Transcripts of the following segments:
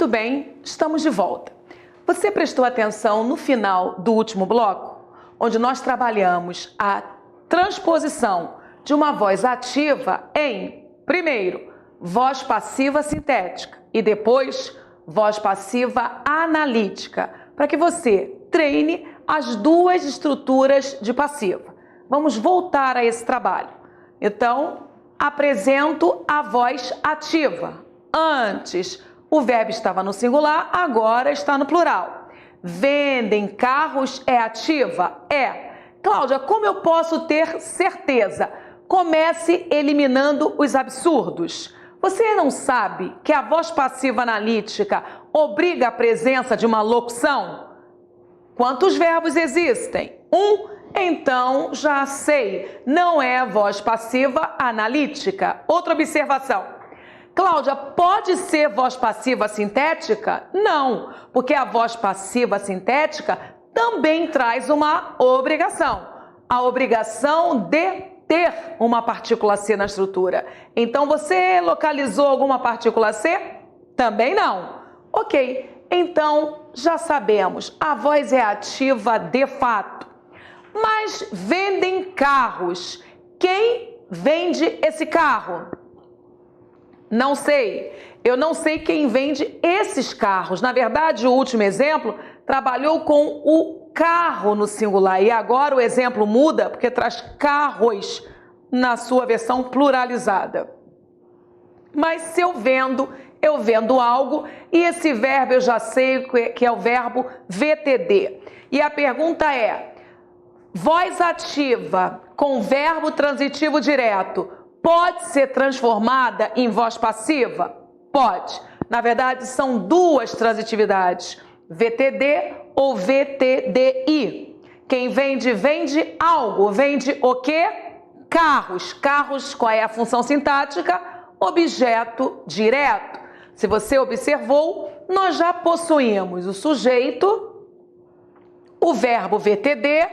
Muito bem, estamos de volta. Você prestou atenção no final do último bloco, onde nós trabalhamos a transposição de uma voz ativa em, primeiro, voz passiva sintética e depois, voz passiva analítica, para que você treine as duas estruturas de passiva. Vamos voltar a esse trabalho. Então, apresento a voz ativa. Antes, o verbo estava no singular, agora está no plural. Vendem carros é ativa? É. Cláudia, como eu posso ter certeza? Comece eliminando os absurdos. Você não sabe que a voz passiva analítica obriga a presença de uma locução? Quantos verbos existem? Então já sei, não é voz passiva analítica. Outra observação. Cláudia, pode ser voz passiva sintética? Não, porque a voz passiva sintética também traz uma obrigação. A obrigação de ter uma partícula C na estrutura. Então você localizou alguma partícula C? Também não. Ok, então já sabemos, a voz é ativa de fato. Mas vendem carros. Quem vende esse carro? Não sei. Eu não sei quem vende esses carros. Na verdade, o último exemplo trabalhou com o carro no singular. E agora o exemplo muda porque traz carros na sua versão pluralizada. Mas se eu vendo algo e esse verbo eu já sei que é o verbo VTD. E a pergunta é: voz ativa com verbo transitivo direto pode ser transformada em voz passiva? Pode. Na verdade, são duas transitividades, VTD ou VTDI. Quem vende, vende algo. Vende o quê? Carros. Carros, qual é a função sintática? Objeto direto. Se você observou, nós já possuímos o sujeito, o verbo VTD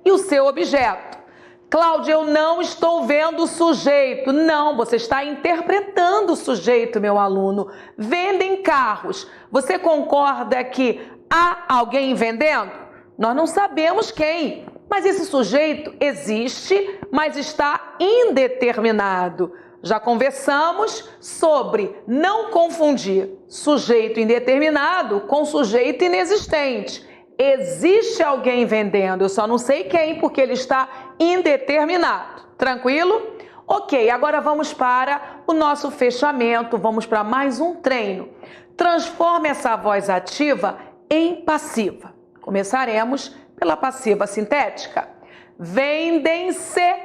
e o seu objeto. Cláudia, eu não estou vendo o sujeito. Não, você está interpretando o sujeito, meu aluno. Vendem carros. Você concorda que há alguém vendendo? Nós não sabemos quem, mas esse sujeito existe, mas está indeterminado. Já conversamos sobre não confundir sujeito indeterminado com sujeito inexistente. Existe alguém vendendo, eu só não sei quem, porque ele está indeterminado. Tranquilo? Ok, agora vamos para o nosso fechamento, vamos para mais um treino. Transforme essa voz ativa em passiva. Começaremos pela passiva sintética. Vendem-se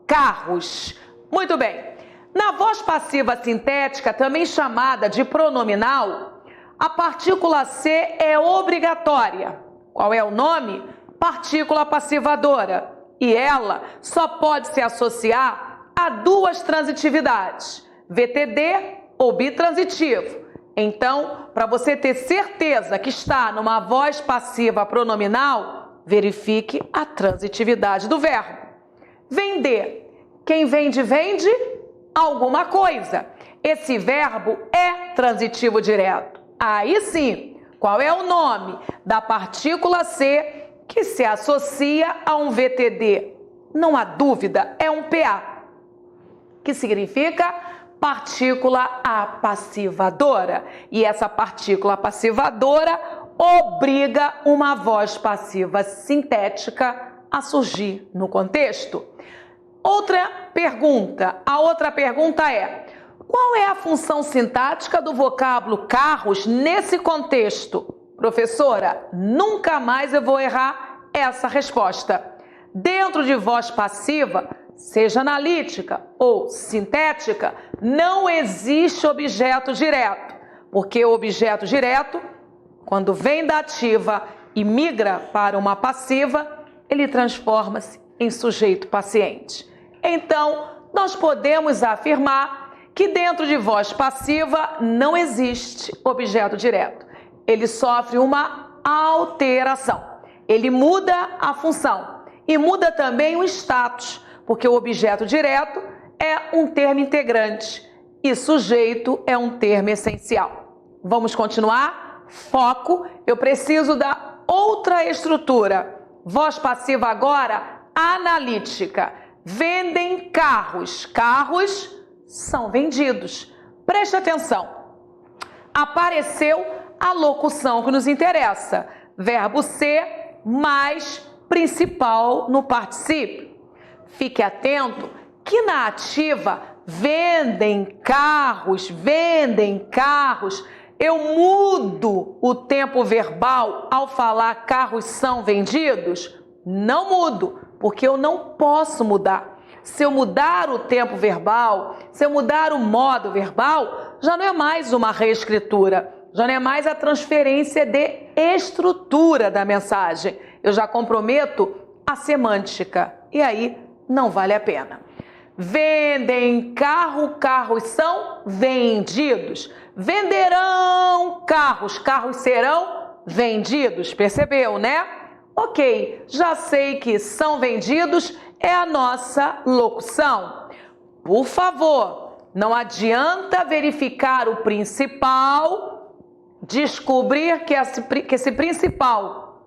carros. Muito bem. Na voz passiva sintética, também chamada de pronominal, a partícula C é obrigatória. Qual é o nome? Partícula passivadora. E ela só pode se associar a duas transitividades, VTD ou bitransitivo. Então, para você ter certeza que está numa voz passiva pronominal, verifique a transitividade do verbo. Vender. Quem vende, vende alguma coisa. Esse verbo é transitivo direto. Aí sim, qual é o nome da partícula C que se associa a um VTD? Não há dúvida, é um PA, que significa partícula apassivadora. E essa partícula apassivadora obriga uma voz passiva sintética a surgir no contexto. Outra pergunta, a outra pergunta é: qual é a função sintática do vocábulo carros nesse contexto? Professora, nunca mais eu vou errar essa resposta. Dentro de voz passiva, seja analítica ou sintética, não existe objeto direto, porque o objeto direto, quando vem da ativa e migra para uma passiva, ele transforma-se em sujeito paciente. Então, nós podemos afirmar que dentro de voz passiva não existe objeto direto. Ele sofre uma alteração. Ele muda a função e muda também o status, porque o objeto direto é um termo integrante e sujeito é um termo essencial. Vamos continuar? Foco. Eu preciso da outra estrutura. Voz passiva agora, analítica. Vendem carros. Carros são vendidos. Preste atenção. Apareceu a locução que nos interessa. Verbo ser mais principal no particípio. Fique atento que na ativa vendem carros, eu mudo o tempo verbal ao falar carros são vendidos? Não mudo, porque eu não posso mudar. Se eu mudar o tempo verbal, se eu mudar o modo verbal, já não é mais uma reescritura, já não é mais a transferência de estrutura da mensagem. Eu já comprometo a semântica e aí não vale a pena. Vendem carro, carros são vendidos. Venderão carros, carros serão vendidos. Percebeu, né? Ok, já sei que são vendidos é a nossa locução. Por favor, não adianta verificar o principal, descobrir que esse principal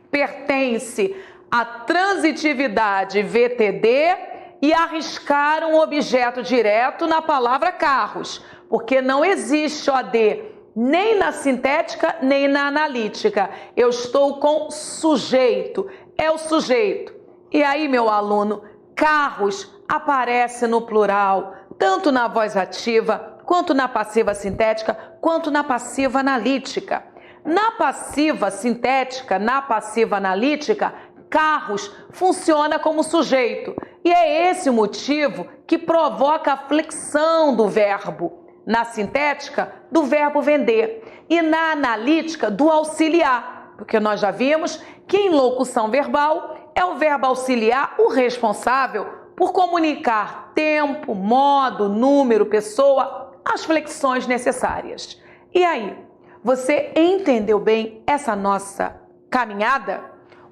pertence à transitividade VTD e arriscar um objeto direto na palavra carros, porque não existe OD nem na sintética nem na analítica. Eu estou com sujeito, é o sujeito. E aí, meu aluno, carros aparece no plural, tanto na voz ativa, quanto na passiva sintética, quanto na passiva analítica. Na passiva sintética, na passiva analítica, carros funciona como sujeito. E é esse o motivo que provoca a flexão do verbo. Na sintética, do verbo vender. E na analítica, do auxiliar. Porque nós já vimos que em locução verbal é o verbo auxiliar o responsável por comunicar tempo, modo, número, pessoa, as flexões necessárias. E aí, você entendeu bem essa nossa caminhada?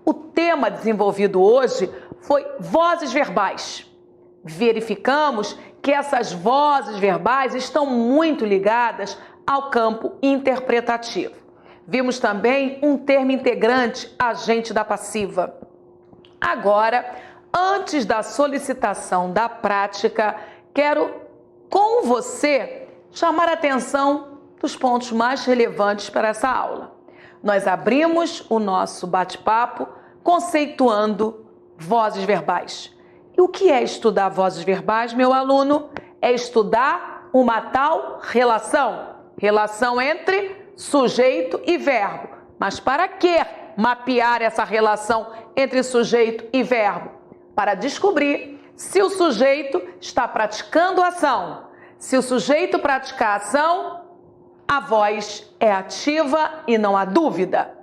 O tema desenvolvido hoje foi vozes verbais. Verificamos que essas vozes verbais estão muito ligadas ao campo interpretativo. Vimos também um termo integrante, agente da passiva. Agora, antes da solicitação da prática, quero com você chamar a atenção dos pontos mais relevantes para essa aula. Nós abrimos o nosso bate-papo conceituando vozes verbais. E o que é estudar vozes verbais, meu aluno? É estudar uma tal relação. Relação entre sujeito e verbo. Mas para que mapear essa relação entre sujeito e verbo? Para descobrir se o sujeito está praticando a ação. Se o sujeito praticar a ação, a voz é ativa e não há dúvida.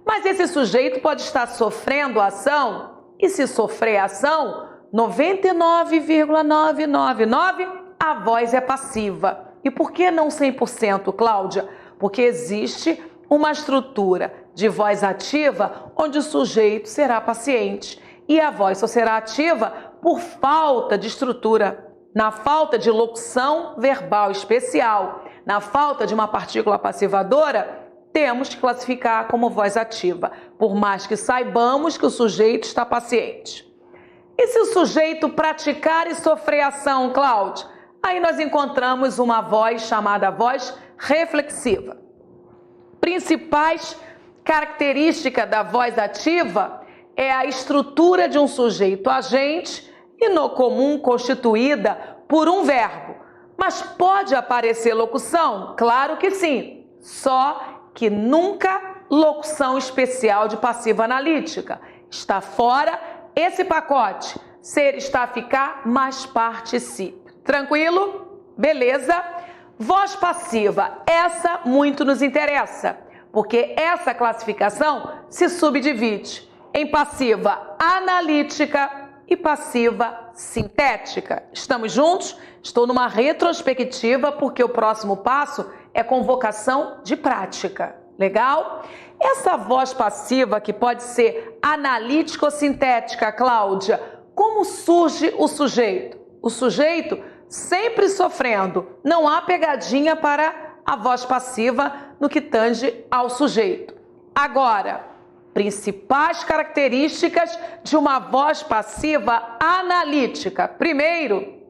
Mas esse sujeito pode estar sofrendo a ação, e se sofrer a ação, 99,999, a voz é passiva. E por que não 100%, Cláudia? Porque existe uma estrutura de voz ativa onde o sujeito será paciente e a voz só será ativa por falta de estrutura, na falta de locução verbal especial, na falta de uma partícula passivadora, temos que classificar como voz ativa, por mais que saibamos que o sujeito está paciente. E se o sujeito praticar e sofrer ação, Cláudia? Aí nós encontramos uma voz chamada voz reflexiva. Principais características da voz ativa é a estrutura de um sujeito agente e no comum constituída por um verbo. Mas pode aparecer locução? Claro que sim, só que nunca locução especial de passiva analítica. Está fora esse pacote. Ser, está, ficar, mais particípio. Tranquilo? Beleza? Voz passiva, essa muito nos interessa, porque essa classificação se subdivide em passiva analítica e passiva sintética. Estamos juntos? Estou numa retrospectiva porque o próximo passo é convocação de prática. Legal? Essa voz passiva que pode ser analítica ou sintética, Cláudia, como surge o sujeito? O sujeito sempre sofrendo, não há pegadinha para a voz passiva no que tange ao sujeito. Agora, principais características de uma voz passiva analítica. Primeiro,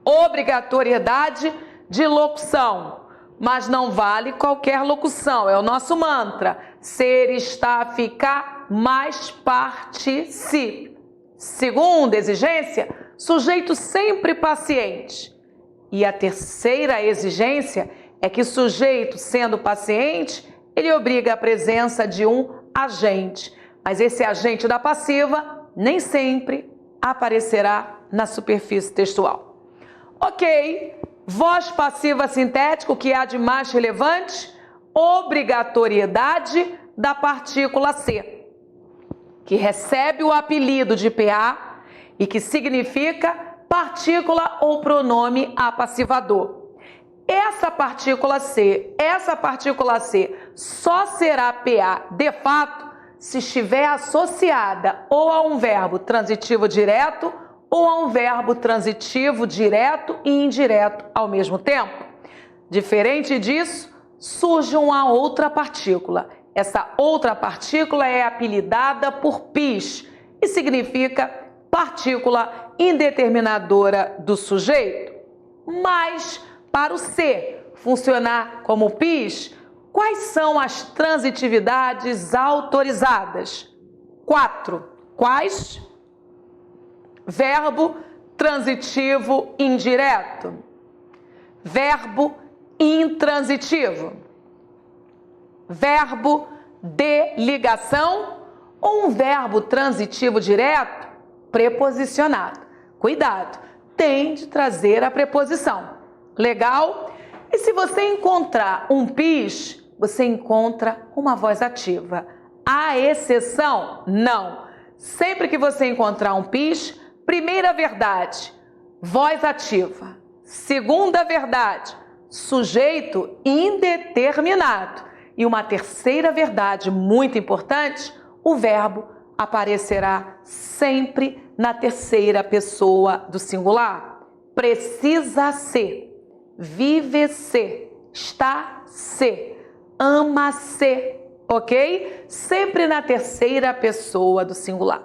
obrigatoriedade de locução, mas não vale qualquer locução, é o nosso mantra. Ser, estar, ficar, mais participe. Segunda exigência, sujeito sempre paciente. E a terceira exigência é que o sujeito, sendo paciente, ele obriga a presença de um agente. Mas esse agente da passiva nem sempre aparecerá na superfície textual. Ok, voz passiva sintética, o que há de mais relevante? Obrigatoriedade da partícula C, que recebe o apelido de PA e que significa partícula ou pronome apassivador. Essa partícula C só será PA de fato se estiver associada ou a um verbo transitivo direto ou a um verbo transitivo direto e indireto ao mesmo tempo. Diferente disso, surge uma outra partícula. Essa outra partícula é apelidada por PIS e significa partícula indeterminadora do sujeito. Mas, para o C funcionar como PIS, quais são as transitividades autorizadas? 4. Quais? Verbo transitivo indireto. Verbo intransitivo. Verbo de ligação ou um verbo transitivo direto preposicionado. Cuidado, tem de trazer a preposição. Legal? E se você encontrar um PIS, você encontra uma voz ativa. Há exceção? Não. Sempre que você encontrar um PIS, primeira verdade, voz ativa. Segunda verdade, sujeito indeterminado. E uma terceira verdade muito importante, o verbo aparecerá sempre na terceira pessoa do singular. Precisa ser, vive ser, está ser, ama ser, ok? Sempre na terceira pessoa do singular.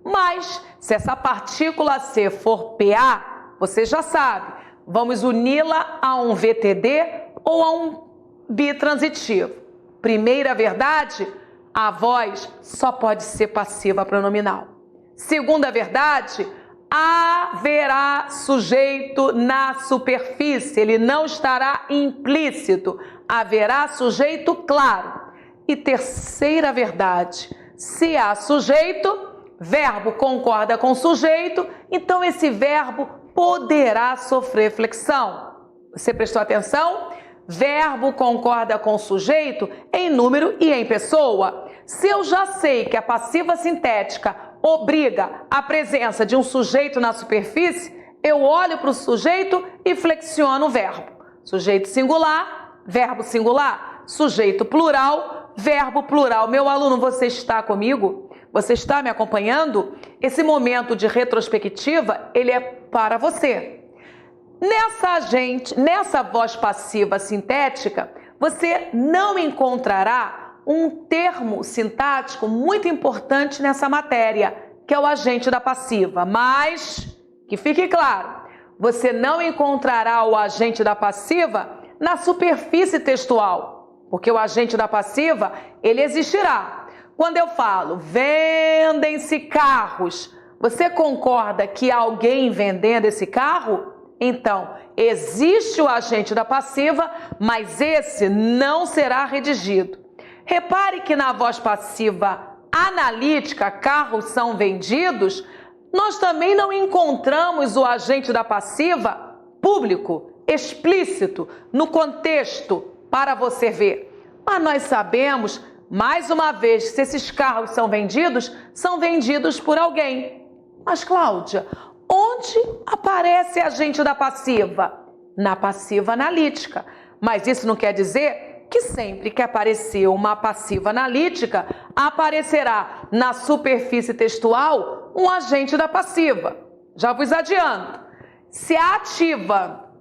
Mas, se essa partícula C for PA, você já sabe, vamos uni-la a um VTD ou a um bitransitivo. Primeira verdade, a voz só pode ser passiva pronominal. Segunda verdade, haverá sujeito na superfície, ele não estará implícito, haverá sujeito claro. E terceira verdade, se há sujeito, verbo concorda com sujeito, então esse verbo poderá sofrer flexão. Você prestou atenção? Verbo concorda com sujeito em número e em pessoa. Se eu já sei que a passiva sintética obriga a presença de um sujeito na superfície, eu olho para o sujeito e flexiono o verbo. Sujeito singular, verbo singular. Sujeito plural, verbo plural. Meu aluno, você está comigo? Você está me acompanhando? Esse momento de retrospectiva, ele é para você. Nessa voz passiva sintética, você não encontrará um termo sintático muito importante nessa matéria, que é o agente da passiva. Mas, que fique claro, você não encontrará o agente da passiva na superfície textual, porque o agente da passiva, ele existirá. Quando eu falo, vendem-se carros, você concorda que há alguém vendendo esse carro? Então, existe o agente da passiva, mas esse não será redigido. Repare que na voz passiva analítica, carros são vendidos, nós também não encontramos o agente da passiva público, explícito, no contexto, para você ver. Mas nós sabemos, mais uma vez, se esses carros são vendidos por alguém. Mas, Cláudia, onde aparece agente da passiva? Na passiva analítica. Mas isso não quer dizer que sempre que aparecer uma passiva analítica, aparecerá na superfície textual um agente da passiva. Já vos adianto. Se a ativa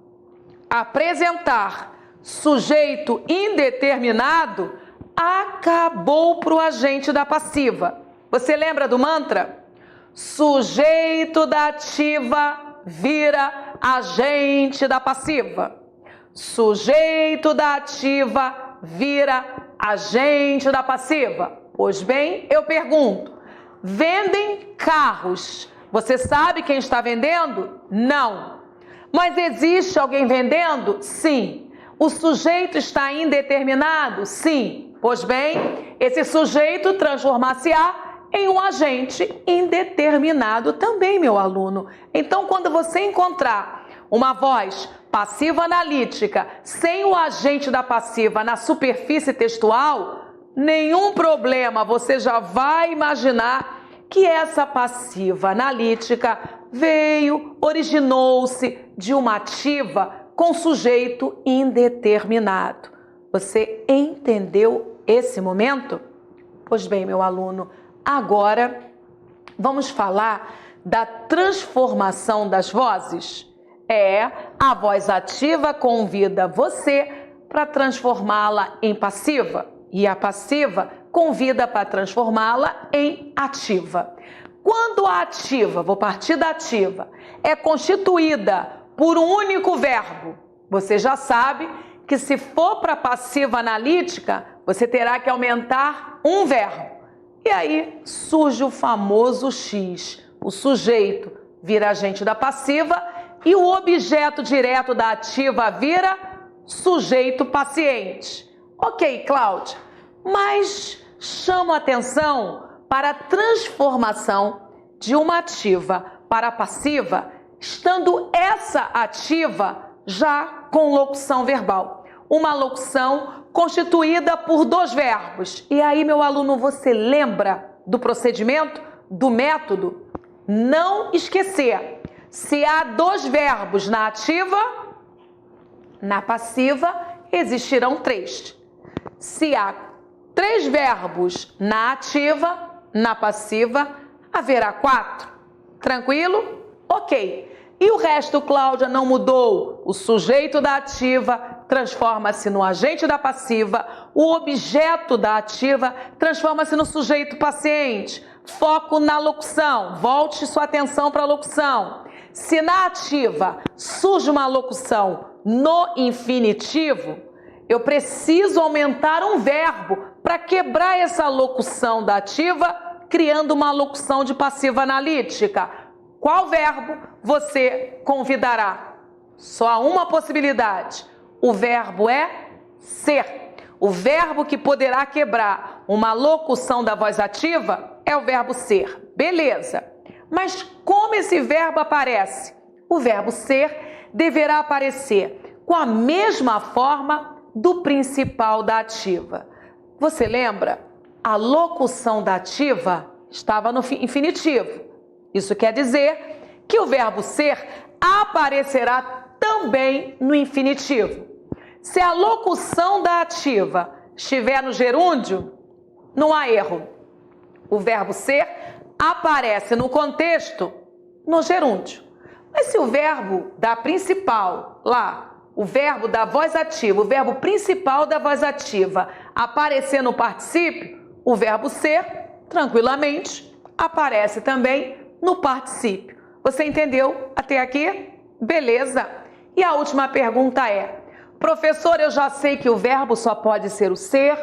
apresentar sujeito indeterminado acabou para o agente da passiva. Você lembra do mantra? Sujeito da ativa vira agente da passiva. Sujeito da ativa vira agente da passiva. Pois bem, eu pergunto, vendem carros. Você sabe quem está vendendo? Não. Mas existe alguém vendendo? Sim. O sujeito está indeterminado? Sim. Pois bem, esse sujeito transformar-se-á em um agente indeterminado também, meu aluno. Então, quando você encontrar uma voz passiva analítica sem o agente da passiva na superfície textual, nenhum problema, você já vai imaginar que essa passiva analítica originou-se de uma ativa com sujeito indeterminado. Você entendeu esse momento? Pois bem, meu aluno, agora vamos falar da transformação das vozes. A voz ativa convida você para transformá-la em passiva e a passiva convida para transformá-la em ativa. Quando a ativa, vou partir da ativa, é constituída por um único verbo, você já sabe que se for para passiva analítica, você terá que aumentar um verbo. E aí surge o famoso X. O sujeito vira agente da passiva e o objeto direto da ativa vira sujeito paciente. Ok, Cláudia, mas chamo a atenção para a transformação de uma ativa para passiva, estando essa ativa já com locução verbal. Uma locução constituída por dois verbos. E aí, meu aluno, você lembra do procedimento, do método? Não esquecer. Se há dois verbos na ativa, na passiva existirão três. Se há três verbos na ativa, na passiva haverá quatro. Tranquilo? Ok. E o resto, Cláudia, não mudou. O sujeito da ativa transforma-se no agente da passiva, o objeto da ativa transforma-se no sujeito paciente. Foco na locução. Volte sua atenção para a locução. Se na ativa surge uma locução no infinitivo, eu preciso aumentar um verbo para quebrar essa locução da ativa, criando uma locução de passiva analítica. Qual verbo você convidará? Só há uma possibilidade. O verbo é ser. O verbo que poderá quebrar uma locução da voz ativa é o verbo ser. Beleza. Mas como esse verbo aparece? O verbo ser deverá aparecer com a mesma forma do principal da ativa. Você lembra? A locução da ativa estava no infinitivo. Isso quer dizer que o verbo ser aparecerá também no infinitivo. Se a locução da ativa estiver no gerúndio, não há erro. O verbo ser aparece no contexto no gerúndio. Mas se o verbo da principal, lá, o verbo da voz ativa, o verbo principal da voz ativa aparecer no particípio, o verbo ser, tranquilamente, aparece também no particípio. Você entendeu até aqui? Beleza. E a última pergunta é: professor, eu já sei que o verbo só pode ser o ser.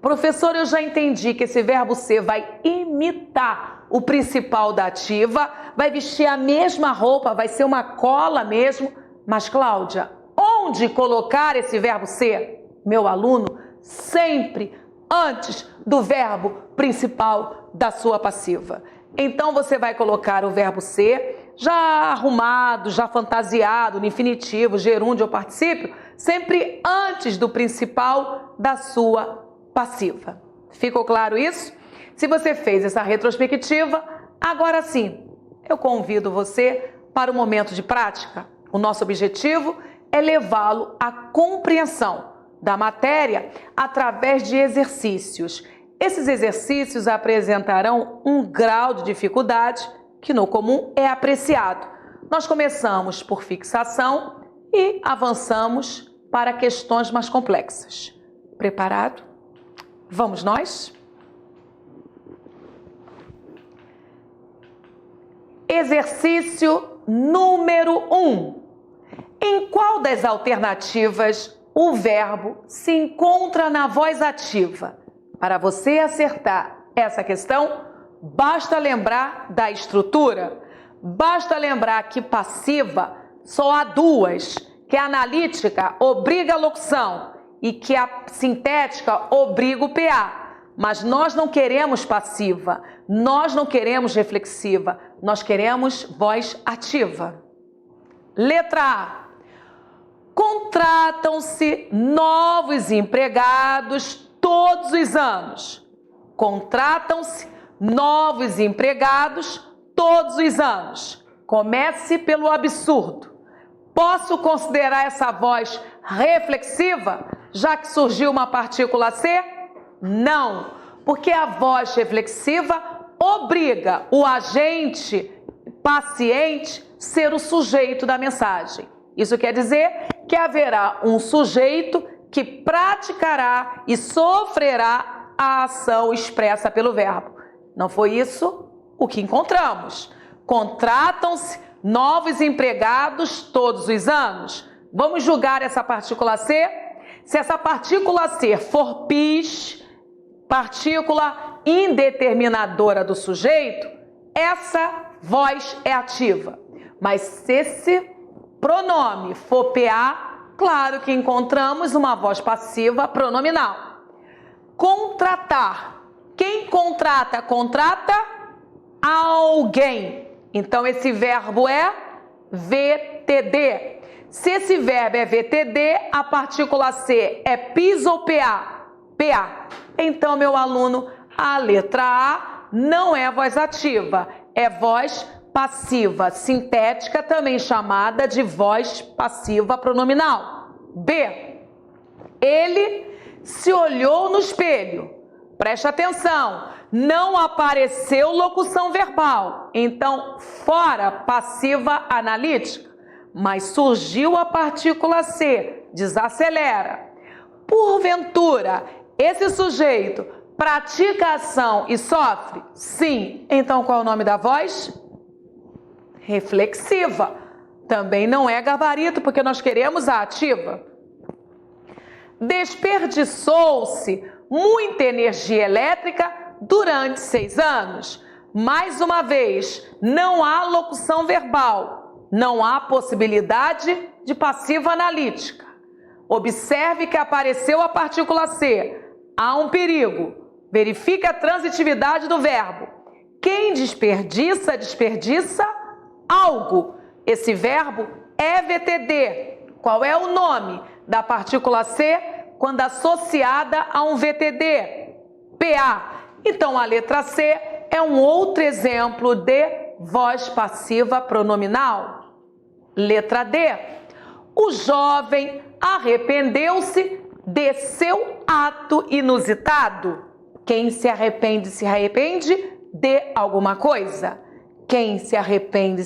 Professor, eu já entendi que esse verbo ser vai imitar o principal da ativa, vai vestir a mesma roupa, vai ser uma cola mesmo. Mas, Cláudia, onde colocar esse verbo ser? Meu aluno, sempre antes do verbo principal da sua passiva. Então, você vai colocar o verbo ser já arrumado, já fantasiado, no infinitivo, gerúndio ou particípio, sempre antes do principal da sua passiva. Ficou claro isso? Se você fez essa retrospectiva, agora sim, eu convido você para o momento de prática. O nosso objetivo é levá-lo à compreensão da matéria através de exercícios. Esses exercícios apresentarão um grau de dificuldade que no comum é apreciado. Nós começamos por fixação e avançamos para questões mais complexas. Preparado? Vamos nós? Exercício número 1. Em qual das alternativas o verbo se encontra na voz ativa? Para você acertar essa questão, basta lembrar da estrutura. Basta lembrar que passiva só há duas, que a analítica obriga a locução e que a sintética obriga o PA. Mas nós não queremos passiva, nós não queremos reflexiva, nós queremos voz ativa. Letra A. Contratam-se novos empregados todos os anos. Contratam-se novos empregados todos os anos. Comece pelo absurdo. Posso considerar essa voz reflexiva, já que surgiu uma partícula C? Não, porque a voz reflexiva obriga o agente paciente ser o sujeito da mensagem. Isso quer dizer que haverá um sujeito que praticará e sofrerá a ação expressa pelo verbo. Não foi isso o que encontramos. Contratam-se novos empregados todos os anos. Vamos julgar essa partícula C? Se essa partícula C for PIS, partícula indeterminadora do sujeito, essa voz é ativa. Mas se esse pronome for PA, claro que encontramos uma voz passiva pronominal. Contratar. Quem contrata? Contrata alguém. Então esse verbo é VTD. Se esse verbo é VTD, a partícula C é PIS ou PA? PA. Então, meu aluno, a letra A não é voz ativa, é voz passiva sintética, também chamada de voz passiva pronominal. B. Ele se olhou no espelho. Preste atenção, não apareceu locução verbal, então fora passiva analítica, mas surgiu a partícula C, desacelera. Porventura, esse sujeito pratica ação e sofre? Sim. Então qual é o nome da voz? Reflexiva. Também não é gabarito, porque nós queremos a ativa. Desperdiçou-se muita energia elétrica durante 6 anos. Mais uma vez, não há locução verbal, não há possibilidade de passiva analítica. Observe que apareceu a partícula C. Há um perigo. Verifique a transitividade do verbo. Quem desperdiça, desperdiça algo. Esse verbo é VTD. Qual é o nome da partícula C quando associada a um VTD? PA. Então a letra C é um outro exemplo de voz passiva pronominal. Letra D. O jovem arrependeu-se de seu ato inusitado. Quem se arrepende de alguma coisa. Quem se arrepende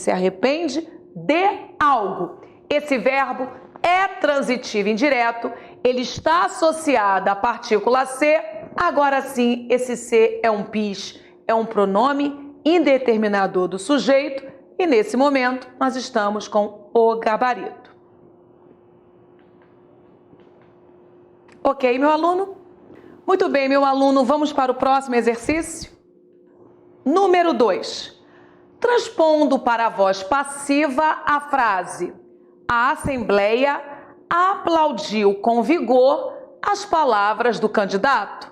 de algo. Esse verbo é transitivo indireto, ele está associado à partícula C. Agora sim, esse C é um PIS, é um pronome indeterminador do sujeito e nesse momento nós estamos com o gabarito. Ok, meu aluno? Muito bem, meu aluno, vamos para o próximo exercício? Número 2. Transpondo para a voz passiva a frase: a Assembleia aplaudiu com vigor as palavras do candidato.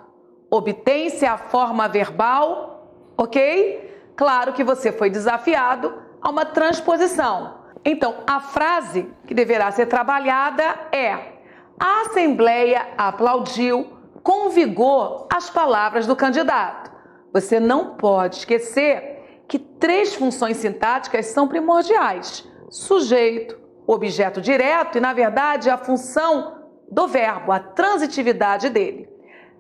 Obtém-se a forma verbal, ok? Claro que você foi desafiado a uma transposição. Então, a frase que deverá ser trabalhada é: a Assembleia aplaudiu com vigor as palavras do candidato. Você não pode esquecer que 3 funções sintáticas são primordiais: sujeito, objeto direto e, na verdade, a função do verbo, a transitividade dele.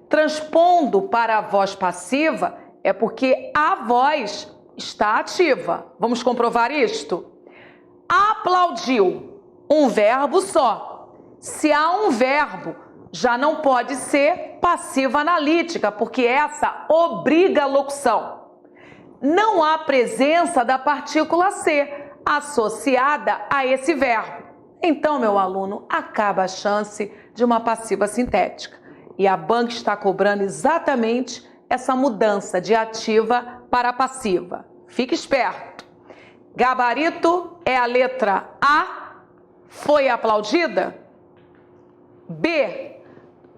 Transpondo para a voz passiva é porque a voz está ativa. Vamos comprovar isto? Aplaudiu, um verbo só. Se há um verbo, já não pode ser passiva analítica, porque essa obriga a locução. Não há presença da partícula ser associada a esse verbo. Então, meu aluno, acaba a chance de uma passiva sintética. E a banca está cobrando exatamente essa mudança de ativa para passiva. Fique esperto. Gabarito é a letra A, foi aplaudida? B,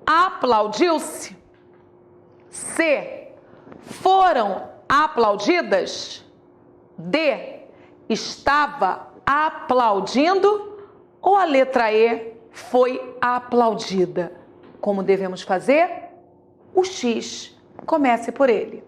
aplaudiu-se? C, foram aplaudidas? D, estava aplaudindo? Ou a letra E, foi aplaudida? Como devemos fazer? O X, comece por ele.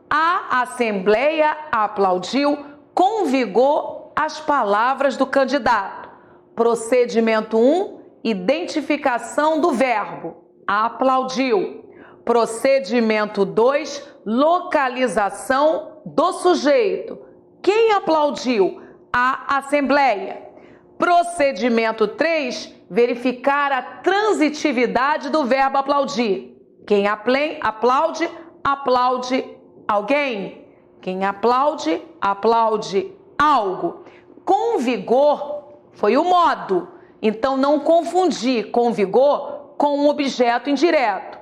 A Assembleia aplaudiu com vigor as palavras do candidato. Procedimento 1, identificação do verbo. Aplaudiu. Procedimento 2, localização do sujeito. Quem aplaudiu? A Assembleia. Procedimento 3, verificar a transitividade do verbo aplaudir. Quem aplaude, aplaude alguém. Quem aplaude, aplaude algo. Com vigor foi o modo. Então, não confundir com vigor com um objeto indireto.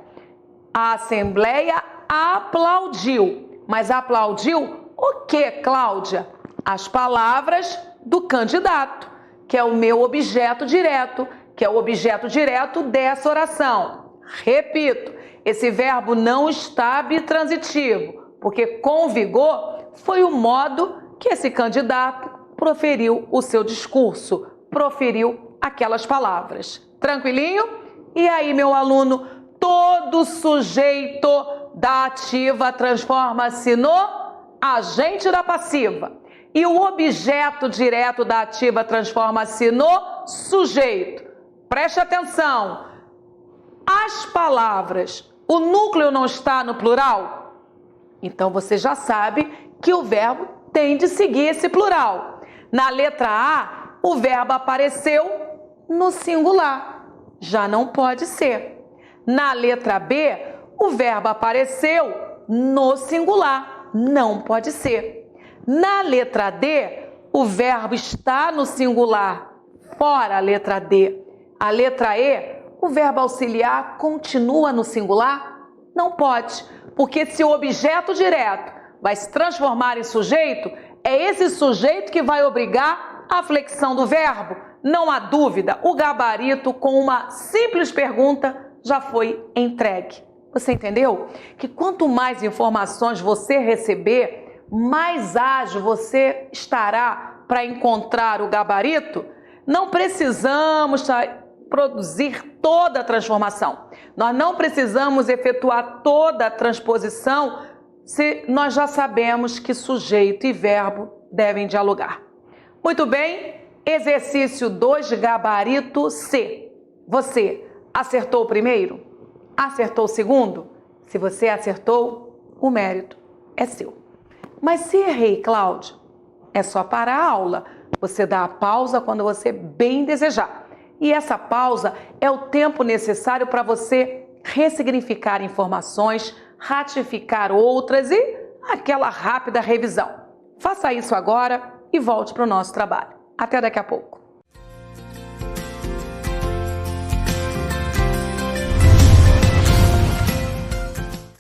A Assembleia aplaudiu. Mas aplaudiu o que, Cláudia? As palavras do candidato, que é o meu objeto direto, que é o objeto direto dessa oração. Repito, esse verbo não está bitransitivo, porque com vigor foi o modo que esse candidato proferiu o seu discurso, proferiu aquelas palavras. Tranquilinho? E aí, meu aluno, todo sujeito da ativa transforma-se no agente da passiva. E o objeto direto da ativa transforma-se no sujeito. Preste atenção. As palavras, o núcleo não está no plural? Então você já sabe que o verbo tem de seguir esse plural. Na letra A, o verbo apareceu no singular. Já não pode ser. Na letra B, o verbo apareceu no singular. Não pode ser. Na letra D, o verbo está no singular. Fora a letra D. A letra E, o verbo auxiliar continua no singular? Não pode, porque se o objeto direto vai se transformar em sujeito, é esse sujeito que vai obrigar a flexão do verbo. Não há dúvida, o gabarito com uma simples pergunta já foi entregue. Você entendeu? Que quanto mais informações você receber, mais ágil você estará para encontrar o gabarito. Não precisamos produzir toda a transformação. Nós não precisamos efetuar toda a transposição se nós já sabemos que sujeito e verbo devem dialogar. Muito bem, exercício 2, gabarito C. Você acertou o primeiro? Acertou o segundo? Se você acertou, o mérito é seu. Mas se errei, Cláudia, é só parar a aula. Você dá a pausa quando você bem desejar. E essa pausa é o tempo necessário para você ressignificar informações, ratificar outras e aquela rápida revisão. Faça isso agora e volte para o nosso trabalho. Até daqui a pouco.